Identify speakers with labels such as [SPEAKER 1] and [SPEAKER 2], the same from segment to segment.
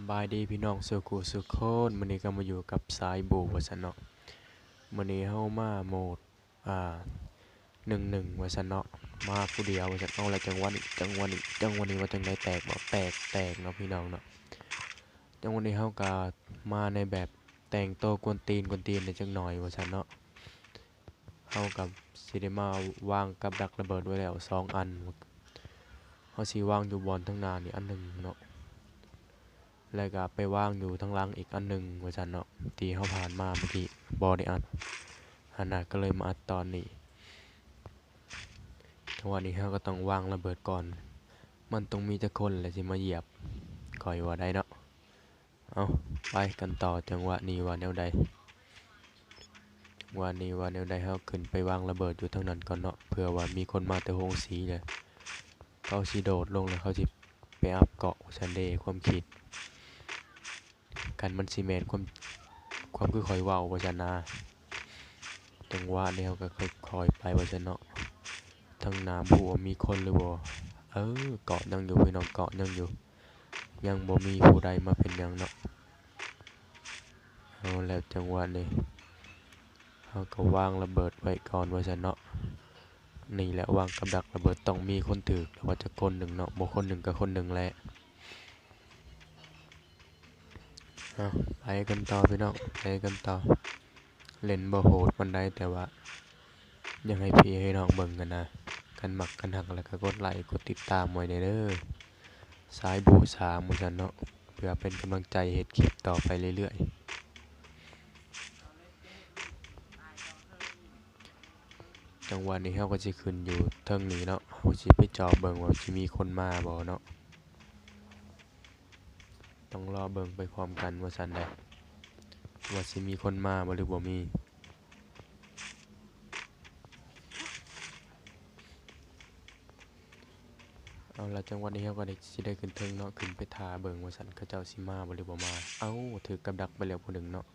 [SPEAKER 1] ำบายดีพี่น้องสุขุสุขคนมื้อนี้ก็มาอยู่กับสายบูว่าซั่นเนาะมื้อนี้เฮามาโหมดอ่า1-1ว่าซั่นเนาะมาผู้เดียวว่าซั่นเอาแล้วจังหวะนี้ว่าจังได๋แตกบ่แตกเนาะพี่น้องเนาะจังหวะนี้เฮาก็มาในแบบแต่งตัวกวนตีนได้จักหน่อยว่าซั่นเนาะเฮาก็สิได้มาวางกับดักระเบิดไว้แล้ว2อันเฮาสิวางอยู่บอนทางหน้านี่อันหนึ่งเนาะแล้วก็ไปวางอยู่ทางหลังอีกอันหนึ่งว่าซั่นเนาะที่เฮาผ่านมาเมื่อกี้บ่ได้อัดหันน่ะก็เลยมาอัดตอนนี้จังหวะนี้เฮาก็ต้องวางระเบิดก่อนมันต้องมีจักคนแหละสิมาเหยียบข้อยว่าได้เนาะเอาไปกันต่อจังหวะนี้ว่าแนวใดเฮาขึ้นไปวางระเบิดอยู่ทางนั้นก่อนเนาะเผื่อว่ามีคนมาแต่โรงสีเลยเขาสิโดดลงแล้วเขาสิไปอัปเกาะซันเดย์ความคิดกันมันสิแม่นความคือข้อยเว้าว่าซั่นนะจังหวะนี้เฮาก็ค่อยๆไปว่าซั่นเนาะทางหน้าบ่ว่ามีคนหรือบ่เกาะยังอยู่พี่น้องเกาะยังอยู่ยังบ่มีผู้ใดมาเป็นหยังเนาะเอาแล้วจังหวะนี้เฮาก็วางระเบิดไว้ก่อนว่าซั่นเนาะนี่แหละวางกับดักระเบิดต้องมีคนถูกแต่ว่าจะคนหนึ่งเนาะบ่คนหนึ่งก็คนหนึ่งแหละเอาไปกันต่อพี่น้องไปกันต่อเล่นบ่โหดปานใดแต่ว่าอยากให้พี่ให้น้องเบิ่งกันนะกันมักกันฮักแล้วก็กดไลค์กดติดตามไว้เด้อสายบู3ว่าซั่นเนาะเพื่อเป็นกำลังใจเฮ็ดคลิปต่อไปเรื่อยๆจังหวะนี้เฮาก็สิขึ้นอยู่เทิงนี้เนาะเฮาสิไปเจาะเบิ่งว่าสิมีคนมาบ่เนาะต้องรอเบิ่งไปพร้อมกันว่าซั่นเด้ว่าสิมีคนมาบ่หรือบ่มีเอาล่ะจังหวะนี้เฮาก็สิได้ขึ้นเทิงเนาะขึ้นไปท่าเบิ่งว่าซั่นเขาเจ้าสิมาบ่หรือบ่มาเอ้าถูกกับดักไปแล้วผู้หนึ่งเนาะ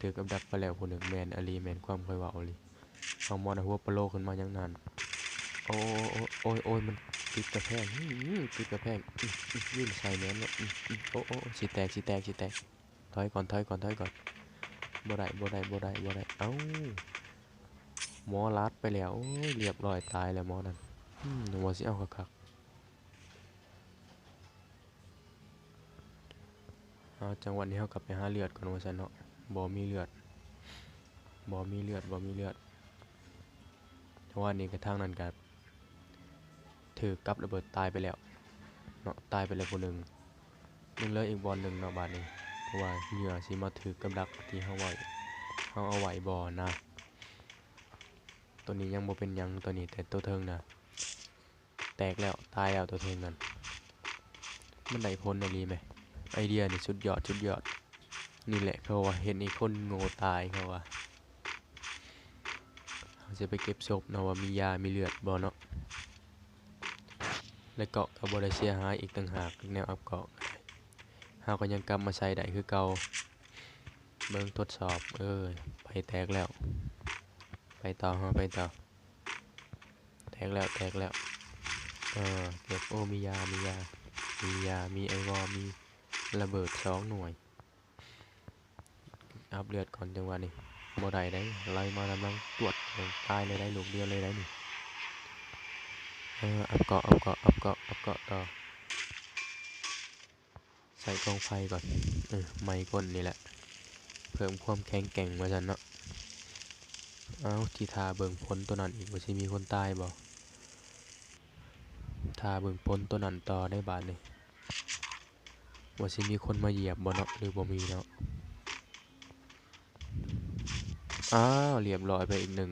[SPEAKER 1] ถูกกับดักไปแล้วผู้หนึ่งแม่นอะลีแม่นความข้อยเว้าอีหลีเอามอนะหัวปะโลขึ้นมายังนั้นโอ้โอ้ยมันติดกระแพงติดกระแพงยื่นใส่แม่นเนาะโอ้สิแตกถอยก่อนบ่ได้เอ้าหมอลัดไปแล้วโอ้ยเรียบร้อยตายแล้วหมอนั่นนึกว่าสิเอาคักๆเอาจังหวะนี้เฮากลับไปหาเลือดก่อนว่าซั่นเนาะบ่มีเลือดจังหวะนี้ก็ทางนั้นก็ถูกกับระเบิดตายไปแล้วเนาะตายไปแล้วผู้หนึ่งยังเหลืออีกบอลหนึ่งเนาะบาดนี้เพราะว่าเหยื่อสิมาถูกกับดักที่เฮาเอาไว้บ่นะตัวนี้ยังบ่เป็นหยังตัวนี้แต่ตัวเทิงน่ะแตกแล้วตายแล้วตัวเทิงนั่นมันได้ผลอีหลีแหมไอเดียนี่สุดยอดนี่แหละเขาว่าเห็นอีกคนโง่ตายเขาว่าเขาจะไปเก็บศพเนาะว่ามียามีเลือดบ่เนาะและเกาะก็บ่ได้เสียหายอีกต่างหากแนวอัปเกาะเฮาก็ยังกลับมาใช้ได้คือเก่าเบิ่งทดสอบไปแตกแล้วไปต่อแตกแล้วเก็บมียามีไอวอลมีระเบิด2หน่วยอัพเลือดก่อนจังหวะนี้บ่ได้ได้ไล่มากำลังตรวจตายเลยได้ลูกเดียวเลยได้นี่อัพเกาะต่อใส่กองไฟก่อนไม้ก้นนี่แหละเพิ่มความแข็งแกร่งว่าซั่นเนาะเอาที่ทาเบิ่งผลตัวนั้นอีกว่าสิมีคนตายบ่ทาเบิ่งผลตัวนั้นต่อได้บาดนี้ว่าสิมีคนมาเหยียบบ่เนาะหรือบ่มีเนาะอ้าวเรียบร้อยไปอีกหนึ่ง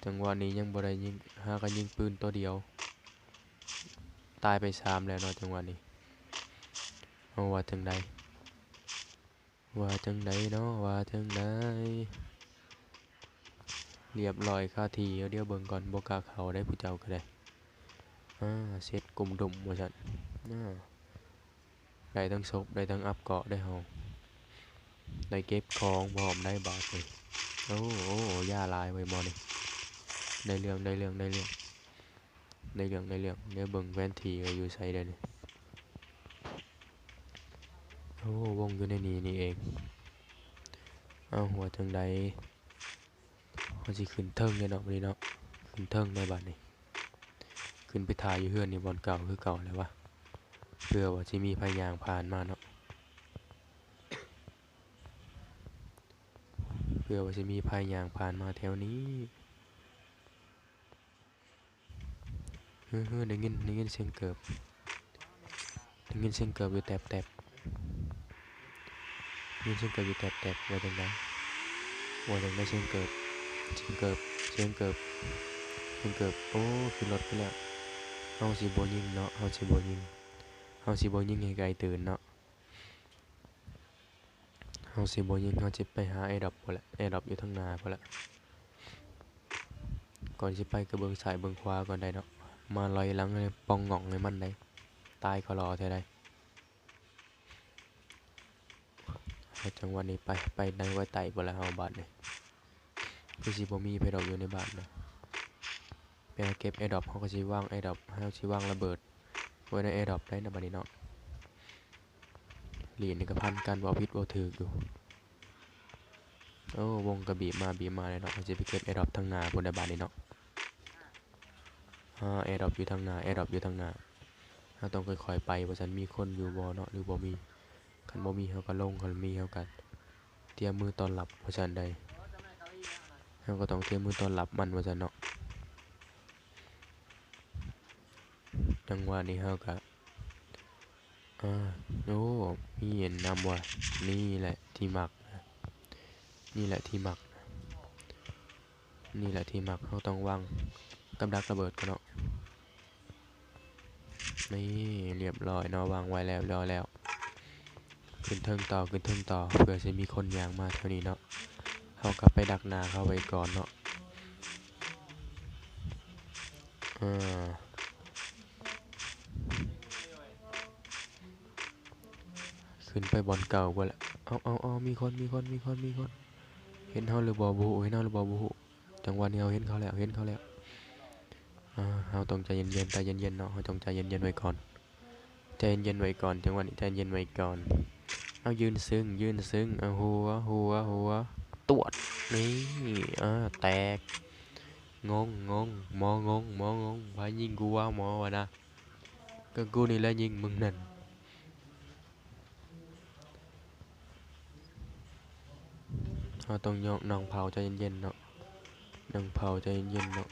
[SPEAKER 1] จังหวะนี้ยังบ่ได้ยิงหากันยิงปืนตัวเดียวตายไป3แล้วเนาะจังหวะนี้เอาว่าจังใดเรียบร้อยคาที่เดี๋ยวเบิ่งก่อนบ่กล้าเข้าได้ผู้เจ้าก็ได้เสร็จกลุ่มดุ่มว่าซั่นได้ทั้งศพได้ทั้งอัปเกาะได้เฮาได้เก็บของพร้อมได้บาดนี่โอ้ยาหลายไว้บ่นี่ได้เรื่อง ในเรื่องเดี๋ยวเบิ่งแผนที่ก็อยู่ไสเด้อนี่โอ้วงอยู่ในนี้นี่เองเอาหัวจังใดเฮาสิขึ้นเทิงเลยเนาะบัดนี้เนาะขึ้นเทิงในบัดนี้ขึ้นไปถ่ายอยู่เฮือนนี่บ่อนเก่าคือเก่าแล้ววะเพื่อว่าสิมีไผย่างผ่านมาเนาะเพื่อว่าสิมีไผย่างผ่านมาแถวนี้เฮ้อๆได้ยินเสียงเกิบได้ยินเสียงเกิบอยู่แตบๆได้ยินเสียงเกิบอยู่แตบๆว่าจังไดเสียงเกิบเสียงเกิบเสียงเกิบเสียงเกิบโอ้ขึ้นรถไปแล้วเฮาสิบ่ยิงเนาะเฮาสิบ่ยิงให้ไกลตื่นเนาะเฮาสิบ่ยิงเฮาสิไปหา AirDrop พุ่นแหละ AirDrop อยู่ทางหน้าพุ่นแหละก่อนสิไปก็เบิ่งซ้ายเบิ่งขวาก่อนได้เนาะมาลอยหลังเลยป่องง่องให้มันได้ตายเขารอแท้ใดเอาจังหวะนี้ไปในไว้ไต่พุ่นแล้วเฮาบัดนี้คือสิบ่มีไผดอกอยู่ในบ้านเนาะไปหาเก็บ AirDrop เฮาก็สิวาง AirDrop เฮาสิวางระเบิดไว้ใน AirDrop ได้นะบัดนี้เนาะเหรียญนี่ก็พันกันบ่ผิดบ่ถูกอยู่โอ้วงก็บีบมาเลยเนาะเฮาสิไปเก็บ AirDrop ทางหน้าพุ่นได้บัดนี้เนาะAirDrop อยู่ทางหน้า AirDrop อยู่ทางหน้าเฮาต้องค่อยๆไปว่าซั่นมีคนอยู่บ่เนาะหรือบ่มีคันบ่มีเฮาก็ลงคันมีเฮาก็เตรียมมือต้อนรับว่าซั่นใดเฮาก็ต้องเตรียมมือต้อนรับมันว่าซั่นเนาะจังหวะนี้เฮาก็โอ้มีเห็นนำว่านี่แหละที่มักนี่แหละที่มักเฮาต้องวางกับดักระเบิดก่อนเนาะนี่เรียบร้อยเนาะวางไว้แล้วเรียบร้อยแล้วขึ้นเทิงต่อเพื่อสิมีคนย่างมาแถวนี้เนาะเฮาก็ไปดักหน้าเขาไว้ก่อนเนาะขึ้นไปบ่อนเก่าบ่ล่ะเอามีคนเห็นเฮาหรือบ่บ่ฮู้จังหวะนี้เฮาเห็นเขาแล้วเฮาต้องใจเย็นๆเนาะเฮาต้องใจเย็นๆไว้ก่อนใจเย็นๆไว้ก่อนจังหวะนี้ใจเย็นไว้ก่อนเอายืนซึ้งเอาหัวตวดนี่แตกงงหมองไผยิงกูวะหมอวะนะก็กูนี่แหละยิงมึงนั่นเฮาต้องนั่งเผาใจเย็นๆเนาะนั่งเผาใจเย็นๆเนาะ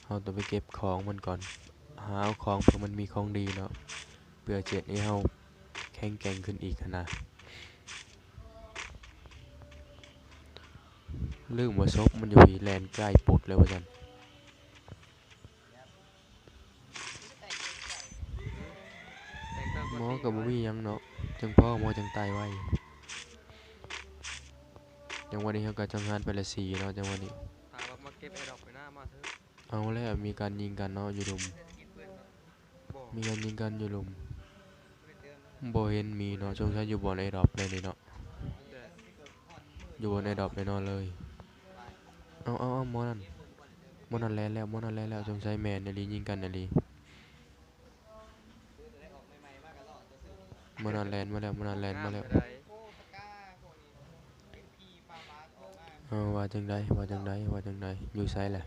[SPEAKER 1] เฮาต้องไปเก็บของมันก่อนหาเอาของเพื่อมันมีของดีเนาะเพื่อเจ็ดให้เฮาแข็งแกร่งขึ้นอีกนะลืมว่าศพมันอยู่ที่แลนใกล้ปุดเลยว่าซั่นหมอก็บ่มีหยังเนาะจังพ่อหมอจังตายไว้จังวันนี้เฮาก็จังหันไปละ4เนาะจังวันนี้
[SPEAKER 2] ถามว่ามาเก็บไอ้ดอกไปหน้ามาเถอะ
[SPEAKER 1] เอาแล้วมีการยิงกันเนาะอยู่หลุมมีการยิงกันอยู่หลุมบ่เห็นมีเนาะสงสัยอยู่บนไอ้ดอกเลยนี่เนาะอยู่บนไอ้ดอกแน่นอนเลยเอาหมอนั่นแล่นแล้วสงสัยแม่นอีหลียิงกันอีหลีหมอนั่นแล่นมาแล้วว่าจังไดอยู่ไสแหละ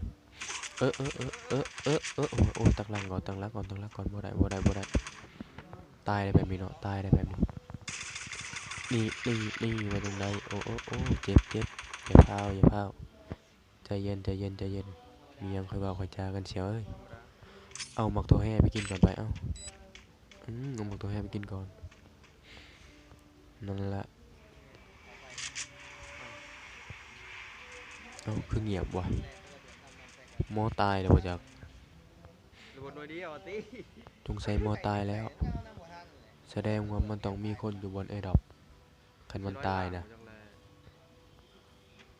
[SPEAKER 1] เออโอ้ตั้งหลักก่อนบ่ได้ตายได้แบบนี้เนาะตายได้แบบนี้นี่ว่าจังไดโอ้เจ็บอย่าพาวใจเย็นมีหยังค่อยเว้าค่อยจากันเสียวเอ้ยเอาหมักถั่วแห้ไปกินก่อนไปเอาหมักถั่วแห้ไปกินก่อนนั่นล่ะคือเงียบว่ะหมอตายแล้วบ่จัก
[SPEAKER 2] ระเบิดหน่วยเดียวติ
[SPEAKER 1] สงสัยหมอตายแล้วแสดงว่ามันต้องมีคนอยู่บน AirDrop คันมันตายนะ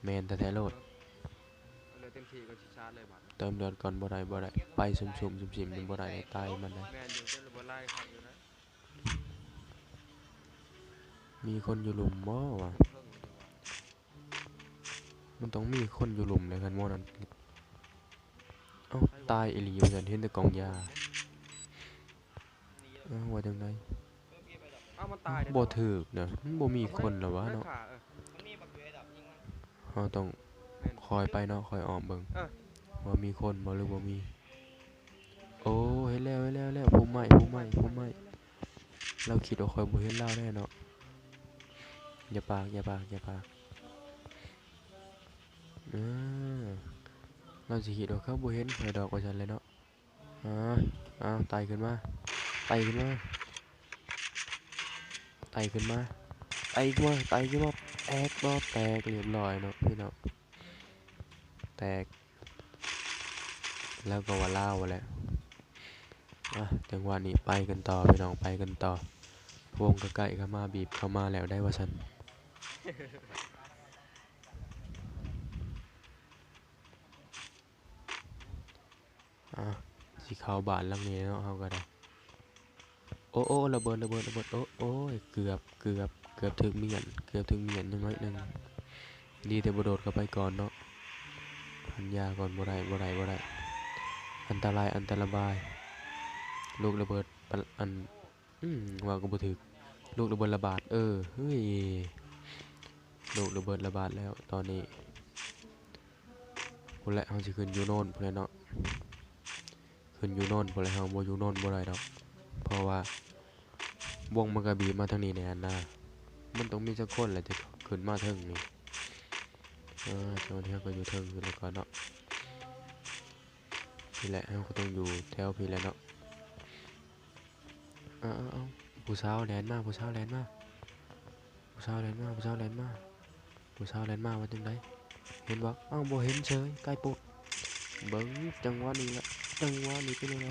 [SPEAKER 1] แม่นแท้ๆโลด
[SPEAKER 2] เหลือเต็มที่ก็สิชาร์จเลยบัด
[SPEAKER 1] เติมเลือดก่อนบ่ได้ไปซุ่มๆๆมันบ่ได้ตายมันได้
[SPEAKER 2] แม่นอยู่เจ้าระเบิดไล่ครับอยู่นะ
[SPEAKER 1] มีคนอยู่หลุมบ่วะ
[SPEAKER 2] เพิ่งอยู่ว่ะ
[SPEAKER 1] มันต้องมีคนอยู่หลุมเลยคันหมอนั่น เอ้าตายอีหลีว่าซั่นเห็นแต่กองยาเอ้าว่าจังได๋
[SPEAKER 2] อ้าวมันตายได้
[SPEAKER 1] บ่
[SPEAKER 2] แต่ว่า
[SPEAKER 1] ถูกนะมันบ่มีคนแล้ววะ
[SPEAKER 2] ได้
[SPEAKER 1] เนาะ
[SPEAKER 2] ขา
[SPEAKER 1] เฮาต้อง
[SPEAKER 2] แม่น
[SPEAKER 1] คอยไปเนาะคอยอ้อมเบิ่ง
[SPEAKER 2] เออ
[SPEAKER 1] ว่ามีคนบ่หรือบ่มีโอ้เห็นแล้วพุ่มไม้เราคิดว่าข้อยบ่เห็นเลาแน่เนาะอย่าปากเออเราสิคิดว่าเขาบ่เห็นข้อยดอกว่าซั่นแหละเนาะอาอ้าวไต่ขึ้นมาไต่ขึ้นมาไต่ขึ้นมาแตกบ่แตกเรียบร้อยเนาะพี่น้องแตกแล้วก็ว่าลาวแหละจังหวะนี้ไปกันต่อพี่น้องไปกันต่อวงก็ใกล้เข้ามาบีบเข้ามาแล้วได้ว่าซั่นสิเข้าบ้านหลังนี้เนาะเฮาก็ได้โอ้ระเบิดโอ้ยเกือบถึงเมียนจังน้อยหนึงดีแต่บ่โดดเข้าไปก่อนเนาะพันยาก่อนบ่ได้อันตรายลูกระเบิดปะอันว่าก็บ่ถึกลูกระเบิดระบาดเฮ้ยลูกระเบิดระบาดแล้วตอนนี้พุ่นแหละเฮาสิขึ้นอยู่โน่นพุ่นแหละเนาะขึ้นอยู่โน่นพุ่นแหละเฮาบ่อยู่โน่นบ่ได้ดอกเพราะว่าวงมันก็บีบมาทางนี้แน่นะมันต้องมีสักคนแหละจะขึ้นมาเทิงนี่ตอนนี้เฮาก็อยู่เทิงอยู่แล้วก่อนเนาะนี่แหละเฮาก็ต้องอยู่แถวพี่แหละเนาะเอาผู้สาวแล่นมาว่าจังไดเห็นบ่อ้าวบ่เห็นเฉยใกล้ปุ๊บเบิ่งจังหวะนี้ล่ะจังหวะนี้เป็นยังไง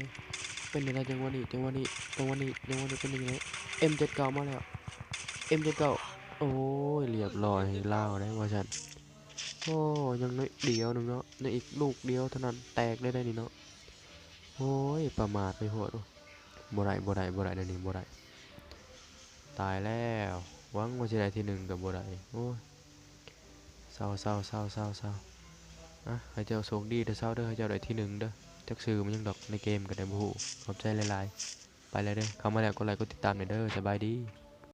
[SPEAKER 1] จังหวะนี้เป็นยังไง M79 มาแล้ว M79 โอ้ยเรียบร้อยลาวได้ว่าซั่นโอ้ยังน้อยเดียวหนึงเนาะในอีกลูกเดียวเท่านั้นแตกได้นี่เนาะโอ้ยประมาทไปโพดบ่ได้เดี๋ยวนี้บ่ได้ตายแล้วหวังว่าสิได้ที่หนึ่งก็บ่ได้โอ้ยเศร้าให้เจ้าโชคดีเด้อเศร้าเด้อให้เจ้าได้ที่หนึ่งเด้อจักชื่อมันยังดอกในเกมก็ได้บ่ฮู้ขอบใจหลายๆไปแล้วเด้อเข้ามาแล้วกดไลค์กดติดตามหน่อยเด้อสบายดี